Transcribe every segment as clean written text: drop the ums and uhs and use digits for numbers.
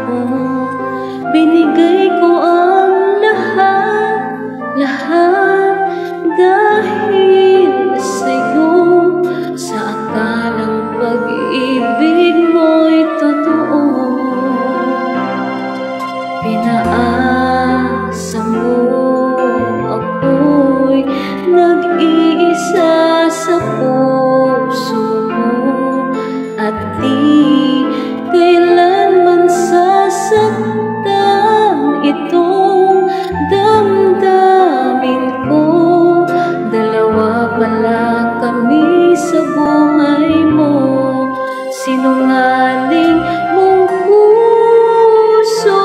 mo. Binigay ko ang lahat, lahat dahil sa'yo. Sa akalang pag-ibig mo'y totoo, pinaasa mo ako'y nag-iisa sa puso mo, at di kailanman sasaktan itong damdamin ko. Dalawa pala kami sa buhay mo, sinungaling mong puso.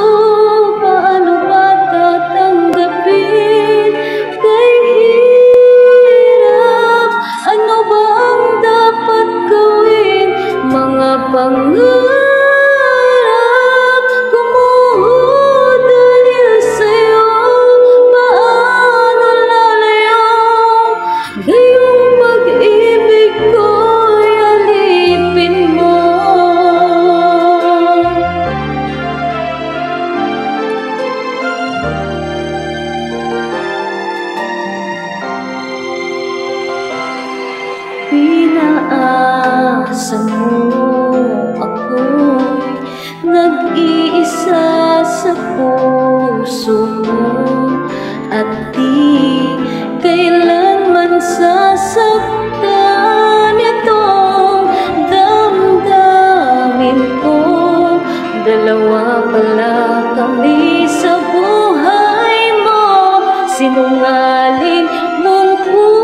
Paano ba tatanggapin kay hirap? Ano ba ang dapat gawin? Mga pangarap gumuho dahil sa'yo. Paano lalayo? Ngayong pag-ibig ko'y alipin mo. Pinaasa mo ako'y nag-iisa sa puso mo, at di kailanman sasaktan itong damdamin ko. Dalawa pala kami sa buhay mo, sinungaling mong puso.